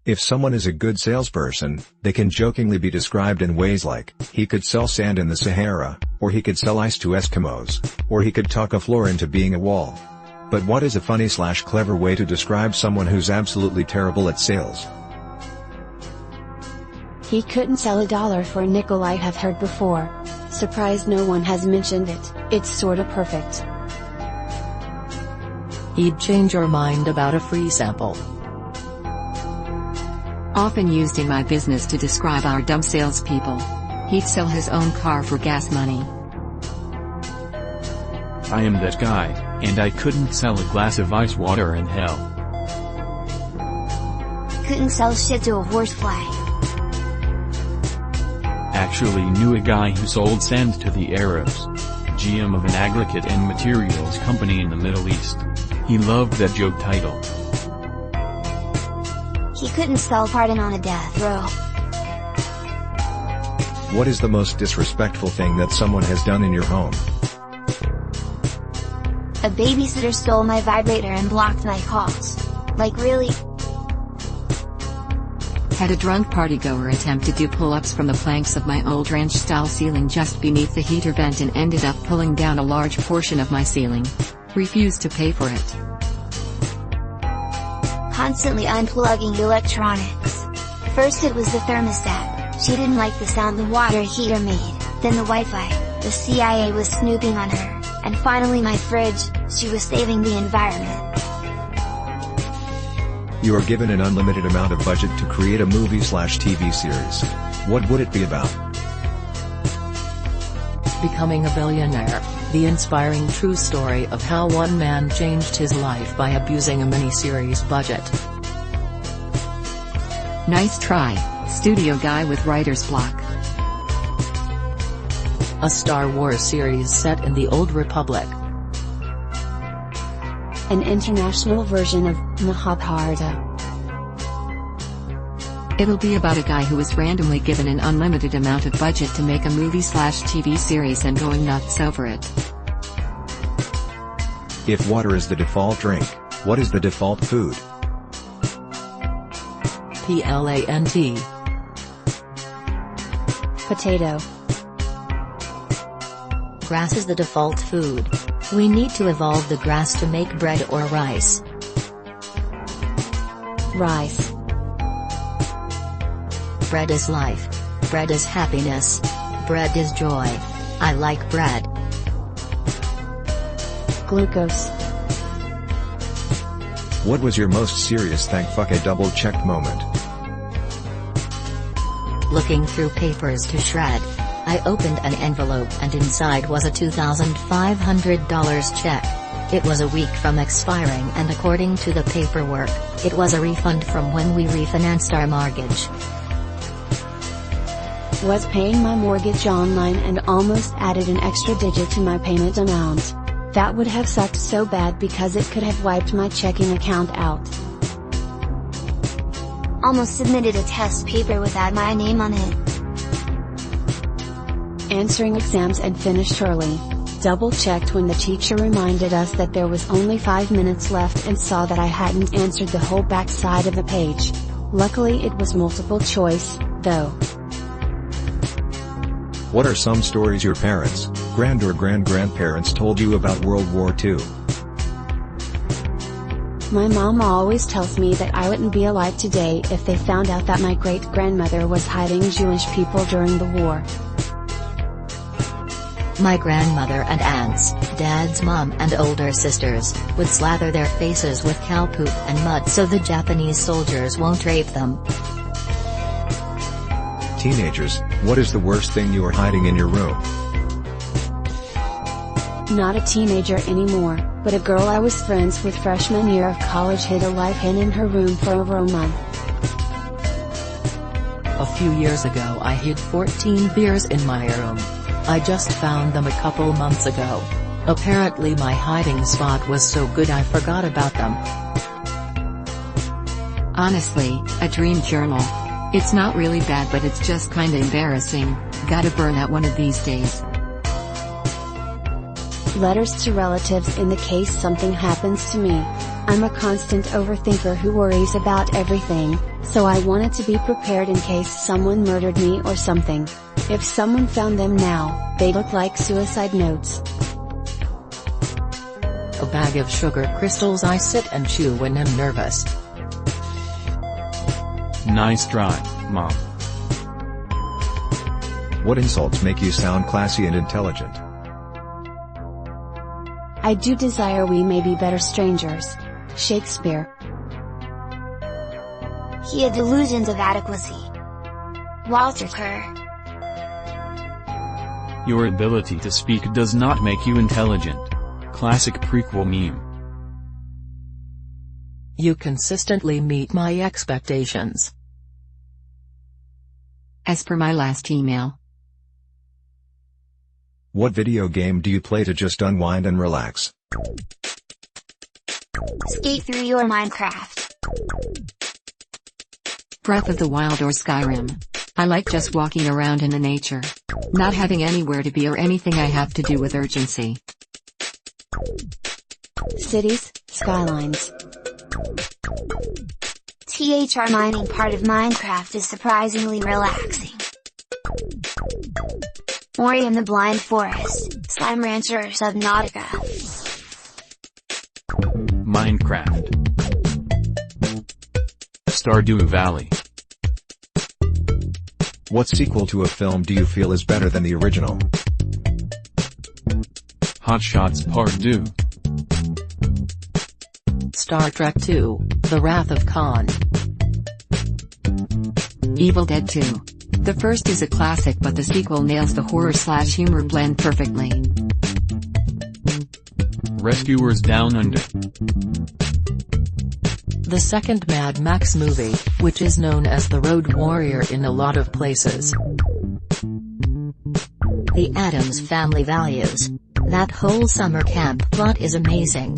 If someone is a good salesperson, they can jokingly be described in ways like, he could sell sand in the Sahara, or he could sell ice to Eskimos, or he could talk a floor into being a wall. But what is a funny/clever way to describe someone who's absolutely terrible at sales? He couldn't sell $1 for a nickel. I have heard before. Surprised no one has mentioned it. It's sorta perfect. He'd change your mind about a free sample. Often used in my business to describe our dumb salespeople. He'd sell his own car for gas money. I am that guy, and I couldn't sell a glass of ice water in hell. Couldn't sell shit to a horsefly. Actually knew a guy who sold sand to the Arabs. GM of an aggregate and materials company in the Middle East. He loved that joke title. He couldn't sell pardon on a death row. What is the most disrespectful thing that someone has done in your home? A babysitter stole my vibrator and blocked my calls. Like really? Had a drunk partygoer attempt to do pull-ups from the planks of my old ranch-style ceiling just beneath the heater vent and ended up pulling down a large portion of my ceiling. Refused to pay for it. Constantly unplugging electronics. First it was the thermostat, she didn't like the sound the water heater made, then the Wi-Fi, the CIA was snooping on her, and finally my fridge, she was saving the environment. You are given an unlimited amount of budget to create a movie/TV series. What would it be about? Becoming a Billionaire, the inspiring true story of how one man changed his life by abusing a miniseries budget. Nice try, studio guy with writer's block. A Star Wars series set in the Old Republic. An international version of Mahabharata. It'll be about a guy who was randomly given an unlimited amount of budget to make a movie/TV series and going nuts over it. If water is the default drink, what is the default food? Plant. Potato. Grass is the default food. We need to evolve the grass to make bread or rice. Rice. Bread is life. Bread is happiness. Bread is joy. I like bread. Glucose. What was your most serious thank fuck I double-checked moment? Looking through papers to shred. I opened an envelope and inside was a $2,500 check. It was a week from expiring and according to the paperwork, it was a refund from when we refinanced our mortgage. Was paying my mortgage online and almost added an extra digit to my payment amount. That would have sucked so bad because it could have wiped my checking account out. Almost submitted a test paper without my name on it. Answering exams and finished early. Double-checked when the teacher reminded us that there was only 5 minutes left and saw that I hadn't answered the whole back side of the page. Luckily it was multiple choice, though. What are some stories your parents, grand or grandparents told you about World War II? My mom always tells me that I wouldn't be alive today if they found out that my great-grandmother was hiding Jewish people during the war. My grandmother and aunts, dad's mom and older sisters, would slather their faces with cow poop and mud so the Japanese soldiers won't rape them. Teenagers, what is the worst thing you are hiding in your room? Not a teenager anymore, but a girl I was friends with freshman year of college hid a live hen in her room for over a month. A few years ago I hid 14 beers in my room. I just found them a couple months ago. Apparently my hiding spot was so good I forgot about them. Honestly, a dream journal. It's not really bad but it's just kinda embarrassing, gotta burn out one of these days. Letters to relatives in the case something happens to me. I'm a constant overthinker who worries about everything, So I wanted to be prepared in case someone murdered me or something. If someone found them now, they look like suicide notes. A bag of sugar crystals I sit and chew when I'm nervous. Nice try, Mom. What insults make you sound classy and intelligent? I do desire we may be better strangers. Shakespeare. He had delusions of adequacy. Walter Kerr. Your ability to speak does not make you intelligent. Classic prequel meme. You consistently meet my expectations. As per my last email. What video game do you play to just unwind and relax? Skate through your Minecraft. Breath of the Wild or Skyrim. I like just walking around in the nature. Not having anywhere to be or anything I have to do with urgency. Cities, skylines. THR mining part of Minecraft is surprisingly relaxing. Ori and the Blind Forest, Slime Rancher or Subnautica. Minecraft. Stardew Valley. What sequel to a film do you feel is better than the original? Hot Shots Part 2. Star Trek II, The Wrath of Khan. Evil Dead 2. The first is a classic but the sequel nails the horror/humor blend perfectly. Rescuers Down Under. The second Mad Max movie, which is known as The Road Warrior in a lot of places. The Addams Family Values. That whole summer camp plot is amazing.